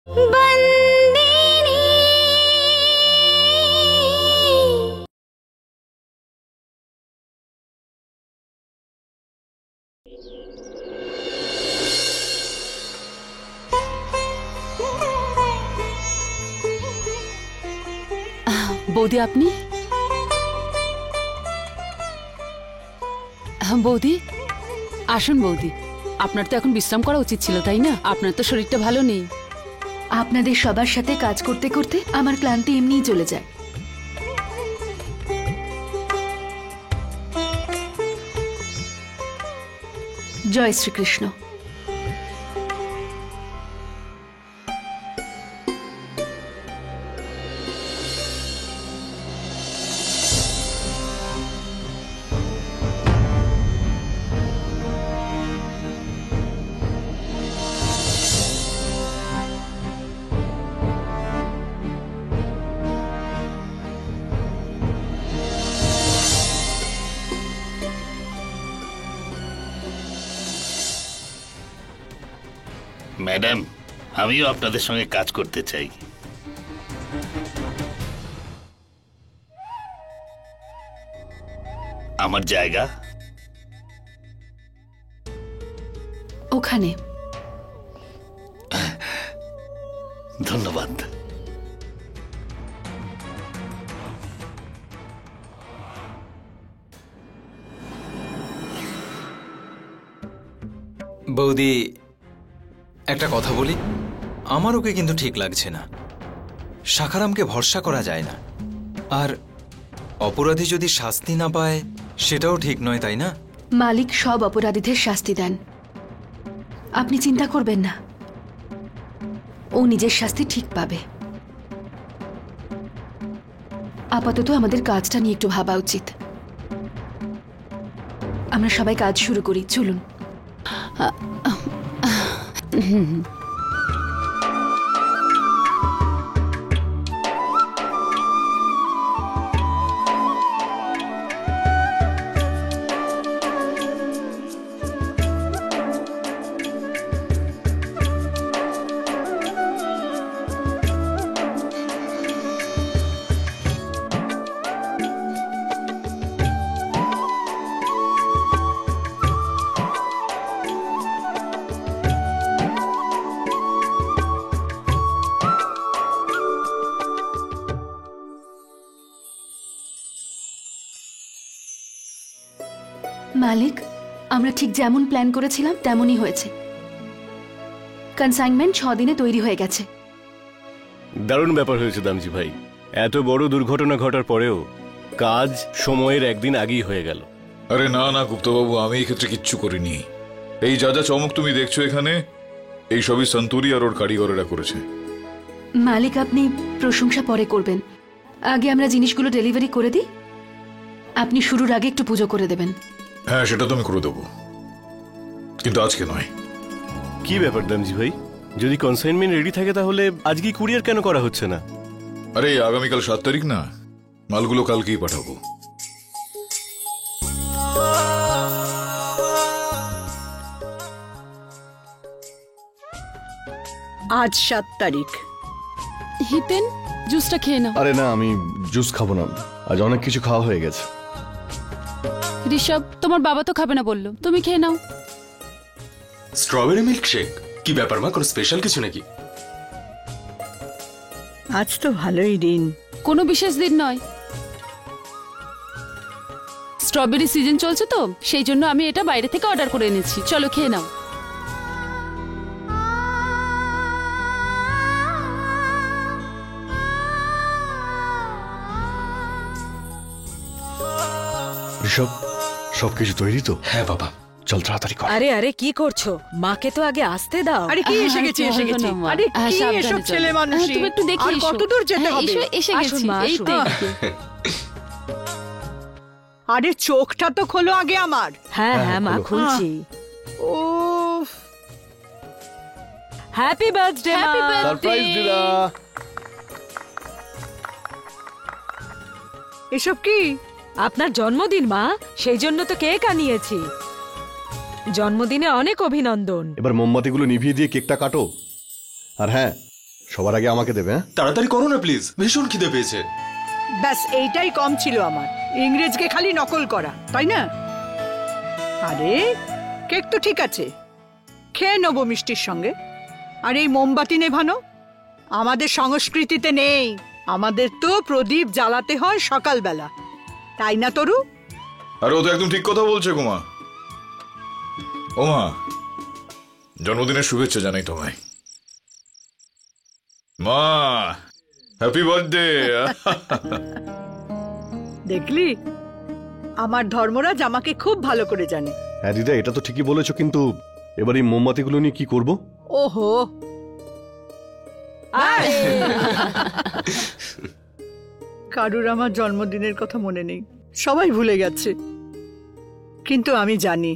বৌদি, আপনি? বৌদি আসুন। বৌদি, আপনার তো এখন বিশ্রাম করা উচিত ছিল, তাই না? আপনার তো শরীরটা ভালো নেই। আপনাদের সবার সাথে কাজ করতে করতে আমার ক্লান্তি এমনিই চলে যায়। জয় শ্রীকৃষ্ণ। ম্যাডাম, আমিও আপনাদের সঙ্গে কাজ করতে চাই। আমার জায়গা ওখানে। ধন্যবাদ। বৌদি, একটা কথা বলি, আমার ওকে কিন্তু ঠিক লাগছে না। শাখারামকে ভরসা করা যায় না, আর অপরাধী যদি শাস্তি না পায় সেটাও ঠিক নয়, তাই না? মালিক সব অপরাধীদের শাস্তি দেন, আপনি চিন্তা করবেন না, ও নিজের শাস্তি ঠিক পাবে। আপাতত আমাদের কাজটা নিয়ে একটু ভাবা উচিত। আমরা সবাই কাজ শুরু করি, চলুন। মালিক, আমরা ঠিক যেমন প্ল্যান করেছিলাম তেমনই হয়েছে। কনসাইনমেন্ট 6 দিনে তৈরি হয়ে গেছে। দারুণ ব্যাপার হয়েছে দামজি ভাই। এত বড় দুর্ঘটনা ঘটার পরেও কাজ সময়ের একদিন আগেই হয়ে গেল। আরে না না গুপ্তবাবু, আমি এই ক্ষেত্রে কিচ্ছু করিনি। এই যা যা চমক তুমি দেখছো এখানে, এই সবই সন্তুরি আর ওর কারিগরেরা করেছে। মালিক, আপনি প্রশংসা পরে করবেন, আগে আমরা জিনিসগুলো ডেলিভারি করে দিই। আপনি শুরুর আগে একটু পুজো করে দেবেন। হ্যাঁ, সেটা তো আমি করে দেবো, কিন্তু আজকে নয়। কি ব্যাপার দামজি ভাই, যদি কনসাইনমেন্ট রেডি থাকে তাহলে আজকে কুরিয়ার কেন করা হচ্ছে না? আরে আগামীকাল 7 তারিখ না, মালগুলো কালকেই পাঠাবো। আজ 7 তারিখ। হিতেন, জুসটা খেয়ে নাও। আরে না, আমি জুস খাবো না, আজ অনেক কিছু খাওয়া হয়ে গেছে। ঋষভ, তোমার বাবা তো খাবে না বললো, তুমি খেয়ে নাও। Strawberry milkshake? কি ব্যাপার মা, কোনো স্পেশাল কিছু নাকি? আজ তো ভালোই দিন। কোনো বিশেষ দিন নয়, স্ট্রবেরি সিজন চলছে তো, সেই জন্য আমি এটা বাইরে থেকে অর্ডার করে এনেছি। চলো খেয়ে নাও। ঋষভ, সবকিছু তৈরি তো? হ্যাঁ বাবা। চল তাড়াতাড়ি কর। আরে আরে, কি করছো? মাকে তো আগে আসতে দাও। আরে কি এসে গেছে, এসে গেছে। আরে কি এসব ছেলে মানুষ, তুমি একটু দেখে এসো। কত দূর যেতে হবে? এসে গেছি, এই তো। আরে চোখটা তো খোলো আগে আমার। হ্যাঁ হ্যাঁ মা, খুলছি। ও, হ্যাপি বার্থডে মা। সারপ্রাইজ দিদা। এসব কি? আপনার জন্মদিন মা, সেই জন্য তো কেক আনিয়েছি। জন্মদিনে অনেক অভিনন্দন। এবার মোমবাতিগুলো নিভিয়ে দিয়ে কেকটা কাটো। আর হ্যাঁ, সবার আগে আমাকে দেবে। হ্যাঁ, তাড়াতাড়ি করো না প্লিজ, ভীষণ খিদে পেয়েছে। ব্যাস এইটাই কম ছিল আমার, ইংরেজকে খালি নকল করা, তাই না? আরে কেক তো ঠিক আছে, খেয়ে নেবো মিষ্টির সঙ্গে। আর এই মোমবাতি নেভানো আমাদের সংস্কৃতিতে নেই, আমাদের তো প্রদীপ জ্বালাতে হয় সকালবেলা, তাই না তরু? আর ও তো একদম ঠিক কথা বলছে গোমা। ও মা, জন্মদিনের শুভেচ্ছা জানাই তোমায়। মা, হ্যাপি বার্থডে। দেখলি, আমার ধর্মরাজ আমাকে খুব ভালো করে জানে। হ্যাঁ দিদা, এটা তো ঠিকই বলেছো, কিন্তু এবার এই মোমবাতিগুলো নিয়ে কি করব? ওহো, কারুর আমার জন্মদিনের কথা মনে নেই, সবাই ভুলে গেছে। কিন্তু আমি জানি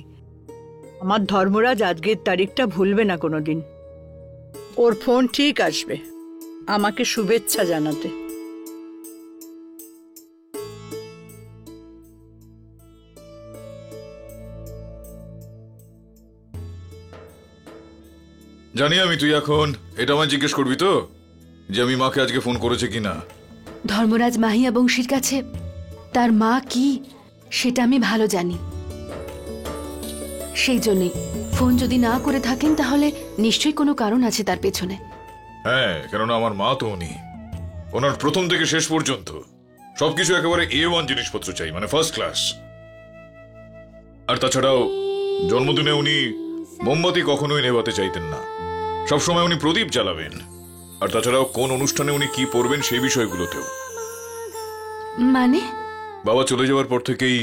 আমার ধর্মরাজ আজকের তারিখটা ভুলবে না কোনোদিন। ওর ফোন ঠিক আসবে আমাকে শুভেচ্ছা জানাতে। জানি আমি, তুই এখন এটা আমায় জিজ্ঞেস করবি তো যে আমি মাকে আজকে ফোন করেছে কিনা। ধর্মরাজ মাহিয়া বংশীর কাছে তার মা কি সেটা আমি ভালো জানি, সেই জন্যই ফোন যদি না করে থাকেন তাহলে নিশ্চয়ই কোনো কারণ আছে তার পেছনে। হ্যাঁ, কেননা আমার মা তো উনি, ওনার প্রথম থেকে শেষ পর্যন্ত সবকিছু একেবারে A1 জিনিসপত্র চাই, মানে ফার্স্ট ক্লাস। আর তাছাড়াও জন্মদিনে উনি মোমবাতি কখনোই নেভাতে চাইতেন না, সবসময় উনি প্রদীপ জ্বালাবেন। আর তাছাড়াও কোন অনুষ্ঠানে উনি কি পরবেন সেই বিষয়গুলোতেও। মানে বাবা চলে যাওয়ার পর থেকেই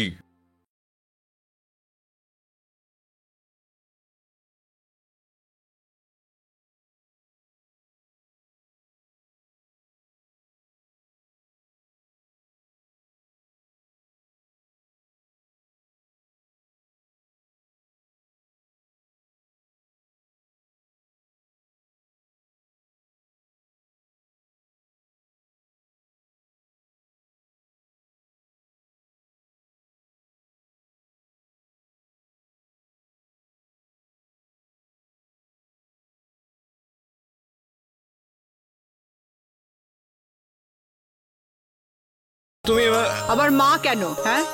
তুমি আবার মা কেন? হ্যাঁ,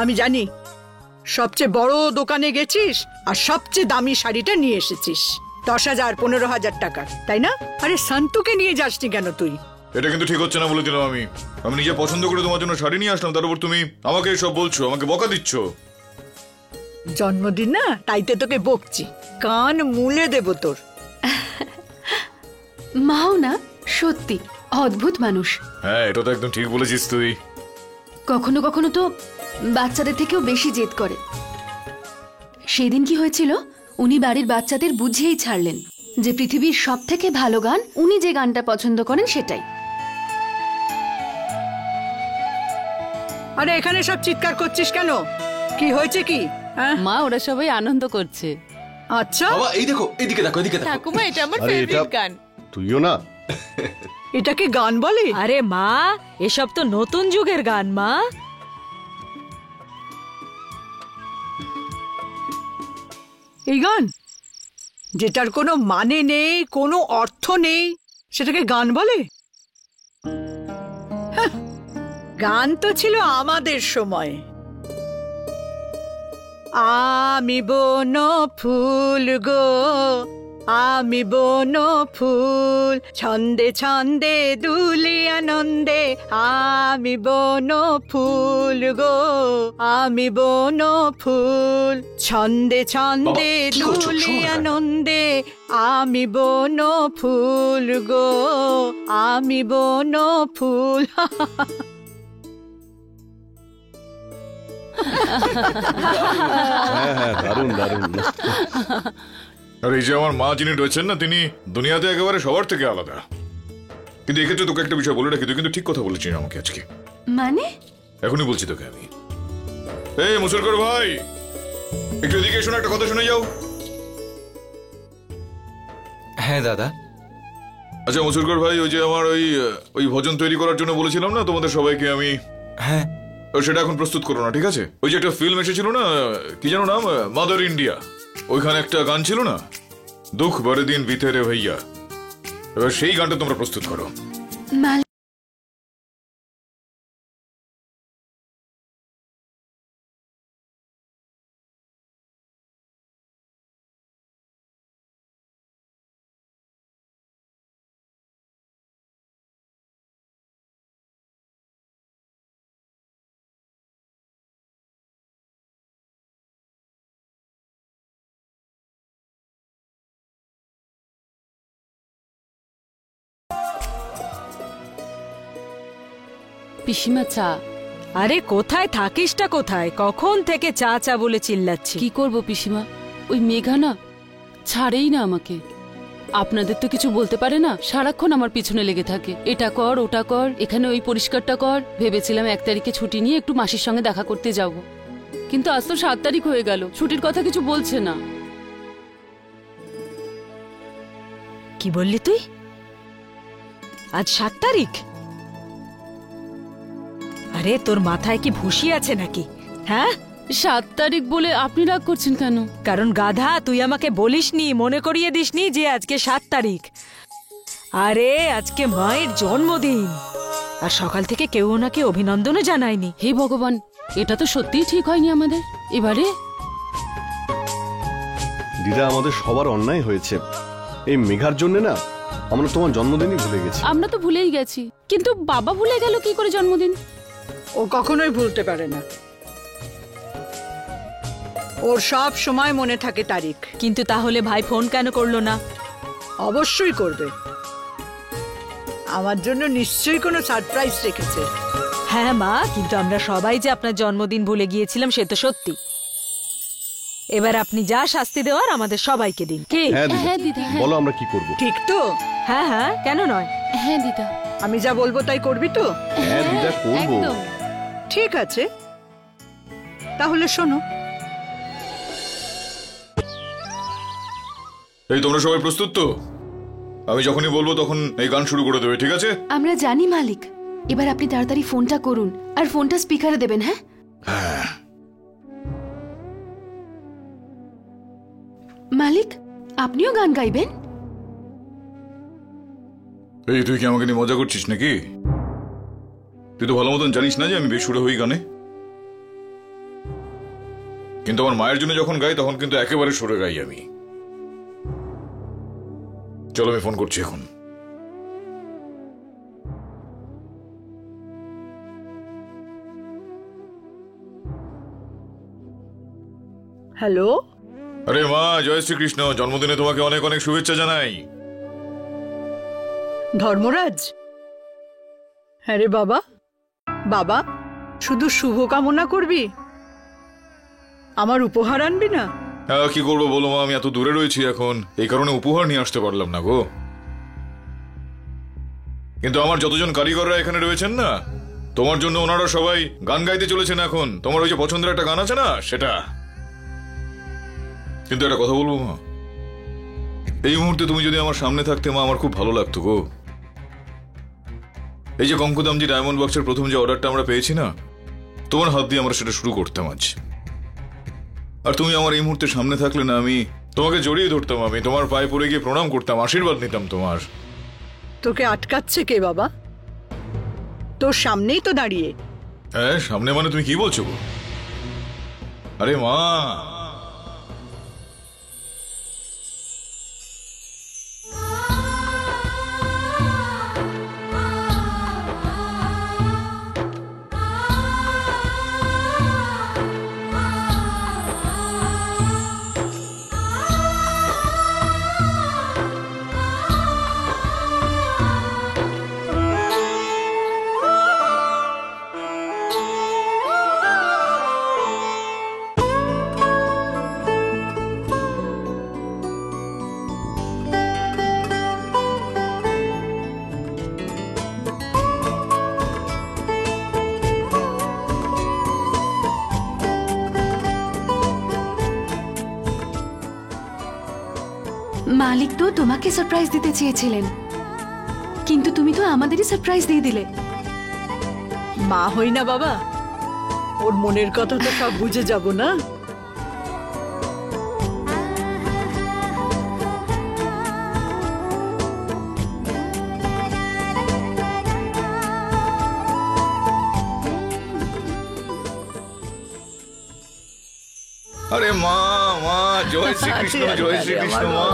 আমি জানি সবচেয়ে বড় দোকানে গেছিস আর সবচেয়ে দামি শাড়িটা নিয়ে এসেছিস 10,000 15,000 টাকার, তাই না? আরে সন্তুকে নিয়ে যাসনি কেন তুই? এটা কিন্তু ঠিক হচ্ছে না বলে দিলাম আমি। আমি নিজে পছন্দ করে তোমার জন্য শাড়ি নিয়ে আসলাম, তার উপর তুমি আমাকে এসব বলছো, আমাকে বকা দিচ্ছ। জন্মদিন না, তাইতে তোকে বকছি, কান মুলে দেব তোর। মাও না সত্যি অদ্ভুত মানুষ। হ্যাঁ, এটা তো একদম ঠিক বলেছিস তুই। কখনো কখনো তো বাচ্চাদের থেকেও বেশি জেদ করে। সেদিন কি হয়েছিল, উনি বাড়ির বাচ্চাদের বুঝিয়েই ছাড়লেন যে পৃথিবীর সব থেকে ভালো গান উনি যে গানটা পছন্দ করেন সেটাই। আরে এখানে সব চিৎকার করছিস কেন? কি হয়েছে কি? মা, ওরা সবাই আনন্দ করছে। আচ্ছা বাবা এই দেখো, এদিকে দেখো, এদিকে দেখো। ঠাকুমা, এটা আমার আরে ফেভারিট এটা গান। তুইও না? এটাকে গান বলে? আরে মা, এসব তো নতুন যুগের গান মা। এই গান যেটার কোনো মানে নেই, কোনো অর্থ নেই, সেটাকে গান বলে? হ্যাঁ, গান তো ছিল আমাদের সময়। আমি বন ফুল গো, আমি বন ফুল, ছন্দে ছন্দে দুলি আনন্দে, আমি বন ফুল গো, আমি বন ফুল, ছন্দে ছন্দে বাবা, কি করছো? দুলি শোনো না। আনন্দে, আমি বন ফুল গো, আমি বন ফুল। হ্যাঁ হ্যাঁ, দারুণ দারুণ। আর এই যে আমার মা যিনি রয়েছেন না, তিনি দুনিয়াতে একেবারে সবার থেকে আলাদা। কিন্তু এক্ষেত্রে তোকে একটা বিষয় বলে রাখি, তুই কিন্তু ঠিক কথা বলেছিস আমাকে আজকে। মানে এখনই বলছি তোকে আমি। এই মুসলকর ভাই, একটু এদিকে এসো না, একটা কথা শুনে যাও। হ্যাঁ দাদা। আচ্ছা মুসলকর ভাই, ওই যে আমার ওই ভজন তৈরি করার জন্য বলেছিলাম না তোমাদের সবাইকে আমি, হ্যাঁ সেটা এখন প্রস্তুত করো না, ঠিক আছে? ওই যে একটা ফিল্ম এসেছিল না, কি জানো নাম, মাদার ইন্ডিয়া, ওইখানে একটা গান ছিল না, দুঃখ বড় দিন বিতে রে ভাইয়া, এবার সেই গানটা তোমরা প্রস্তুত করো। মালিক, পিসিমা চা। আরে কোথায় থাকিসটা কোথায়? কখন থেকে চা চা বলে চিল্লাচ্ছি। কি করব পিসিমা, ওই মেঘা না ছাড়েই না আমাকে। আপনাদের তো কিছু বলতে পারে না, সারাক্ষণ আমার পিছনে লেগে থাকে। এটা কর, ওটা কর, এখানে ওই পরিষ্কারটা কর। ভেবেছিলাম 1 তারিখে ছুটি নিয়ে একটু মাসির সঙ্গে দেখা করতে যাব, কিন্তু আজ তো 7 তারিখ হয়ে গেল, ছুটির কথা কিছু বলছে না। কি বললি তুই? আজ 7 তারিখ? আরে তোর মাথায় কি ভুসি আছে নাকি? হ্যাঁ, 7 তারিখ বলে আপনি রাগ করছেন কেন? কারণ গাধা তুই আমাকে বলিসনি, মনে করিয়ে দিসনি যে আজকে 7 তারিখ। আরে আজকে মায়ের জন্মদিন, আর সকাল থেকে কেউ ওনাকে অভিনন্দনও জানায়নি। হে ভগবান, এটা তো সত্যিই ঠিক হয়নি আমাদের এবারে। দিদা, আমাদের সবার অন্যায় হয়েছে। এই মেঘার জন্য না আমরা তোমার জন্মদিনই ভুলে গেছি। আমরা তো ভুলেই গেছি, কিন্তু বাবা ভুলে গেল কি করে জন্মদিন? ও কখনোই ভুলতে পারে না, ওর সব সময় মনে থাকে তারিখ। কিন্তু তাহলে ভাই ফোন কেন করলো না? অবশ্যই করবে, আমার জন্য নিশ্চয়ই কোনো সারপ্রাইজ রেখেছে। হ্যাঁ মা, কিন্তু আমরা সবাই যে আপনার জন্মদিন ভুলে গিয়েছিলাম সে তো সত্যি। এবার আপনি যা শাস্তি দেওয়ার আমাদের সবাইকে দিন। কি? হ্যাঁ দিদা, হ্যাঁ। বলো আমরা কি করব? ঠিক তো? হ্যাঁ হ্যাঁ, কেন নয়? হ্যাঁ দিদা, আমি যা বলবো তাই করবি তো? হ্যাঁ দিদা, করবো। একদম। ঠিক আছে, তাহলে শোনো। এই তোমরা সবাই প্রস্তুত তো? আমি যখনই বলবো তখন এই গান শুরু করে দেবে, ঠিক আছে? আমরা জানি মালিক। এবার আপনি তাড়াতাড়ি ফোনটা করুন, আর ফোনটা স্পিকারে দেবেন। হ্যাঁ, মালিক আপনিও গান গাইবেন? এই তুই কি আমাকে নিয়ে মজা করছিস নাকি? তুই তো ভালো মতন জানিস না যে আমি বেসুরে হই গানে। কিন্তু আমার মায়ের জন্য যখন গাই তখন কিন্তু একেবারে সুরে গাই আমি। চলো, আমি ফোন করছি এখন। হ্যালো, আরে মা, জয় শ্রীকৃষ্ণ। জন্মদিনে তোমাকে অনেক অনেক শুভেচ্ছা জানাই। ধর্মরাজ? হ্যাঁ রে বাবা। বাবা, শুধু শুভ কামনা করবি, আমার উপহার আনবি না? কি করবো বলো মা, আমি এত দূরে রয়েছি এখন, এই কারণে উপহার নিয়ে আসতে পারলাম না গো। কিন্তু আমার যতজন কারিগররা এখানে রয়েছেন না, তোমার জন্য ওনারা সবাই গান গাইতে চলেছেন এখন। তোমার ওই যে পছন্দের একটা গান আছে না, সেটা। কিন্তু একটা কথা বলবো মা, এই মুহূর্তে তুমি যদি আমার সামনে থাকতে মা, আমার খুব ভালো লাগতো গো। এই যে কঙ্কুদামজি ডায়মন্ড বক্সের প্রথম যে অর্ডারটা আমরা পেয়েছি না, তোমার হাত দিয়ে আমরা সেটা শুরু করতাম আজ। আর তুমি আমার এই মুহূর্তে সামনে থাকলে না, আমি তোমাকে জড়িয়ে ধরতাম, আমি তোমার পায়ে পড়ে গিয়ে প্রণাম করতাম, আশীর্বাদ নিতাম তোমার। তোকে আটকাচ্ছে কে বাবা? তোর সামনেই তো দাঁড়িয়ে। হ্যাঁ, সামনে মানে তুমি কি বলছো গো? আরে মা, মালিক তো তোমাকে সারপ্রাইজ দিতে চেয়েছিলেন, কিন্তু তুমি তো আমাদেরই সারপ্রাইজ দিয়ে দিলে। মা হই না বাবা, ওর মনের কথা তো সব বুঝে যাব না। আরে মা মা জয় শ্রীকৃষ্ণ, জয় শ্রীকৃষ্ণ মা,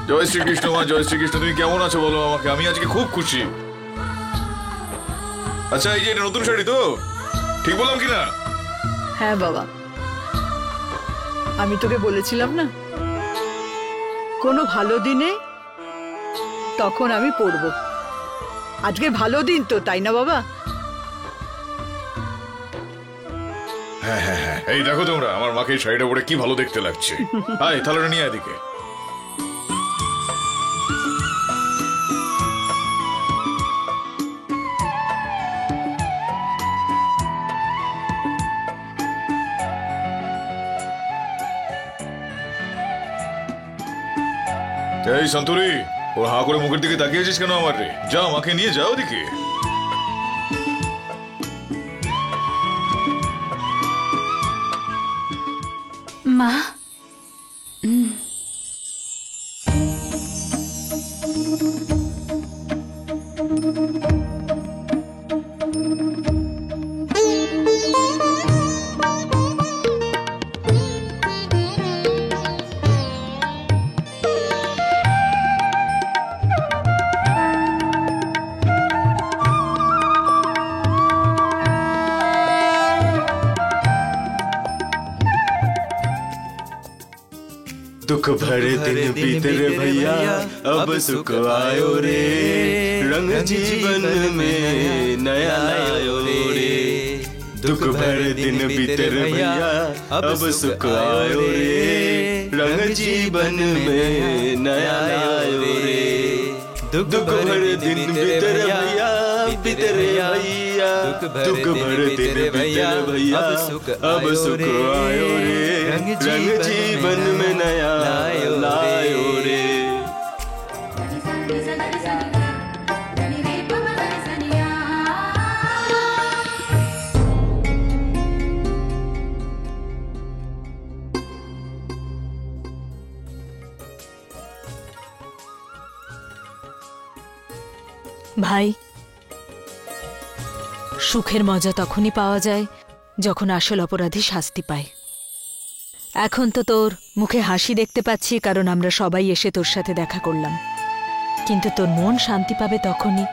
জয় শ্রীকৃষ্ণ মা, জয় শ্রীকৃষ্ণ। তুমি কেমন আছো বলো আমাকে, আমি আজকে খুব খুশি। আচ্ছা এই যে এটা নতুন শাড়ি তো, ঠিক বললাম কিনা? হ্যাঁ বাবা, আমি তোকে বলেছিলাম না কোনো ভালো দিনে তখন আমি পরবো। আজকে ভালো দিন তো, তাই না বাবা? হ্যাঁ হ্যাঁ হ্যাঁ, এই দেখো তোমরা আমার মাকে এই শাড়িটা পরে কি ভালো দেখতে লাগছে। আয় থালাটা নিয়ে এদিকে। এই সন্তরি, ওর হা করে মুখের দিকে তাকিয়েছিস কেন আমার রে? যা মাকে নিয়ে যাও ওদিকে। মা, दुख भरे दिन बीते रे भैया, अब सुख आयो रे, रंग जीवन में नया आयो रे। दुख भरे दिन बीते रे भैया, अब सुख आयो रे, रंग जीवन में नया आयो रे। दुख भरे दिन बीते रे भैया, बीते रे भैया, दुख भरे दिन बीते रे भैया, अब सुख आयो रे, रंग जीवन में नया लायो रे। ভাই, সুখের মজা তখনই পাওয়া যায় যখন আসল অপরাধী শাস্তি পায়। এখন তো তোর মুখে হাসি দেখতে পাচ্ছি, কারণ আমরা সবাই এসে তোর সাথে দেখা করলাম। কিন্তু তোর মন শান্তি পাবে তখনই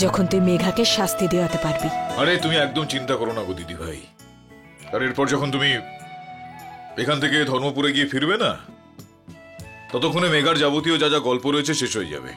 যখন তুই মেঘাকে শাস্তি দেওয়াতে পারবি। আরে তুমি একদম চিন্তা করো না গো দিদি ভাই। আর এরপর যখন তুমি এখান থেকে ধর্মপুরে গিয়ে ফিরবে না, ততক্ষণে মেঘার যাবতীয় যা যা গল্প রয়েছে শেষ হয়ে যাবে।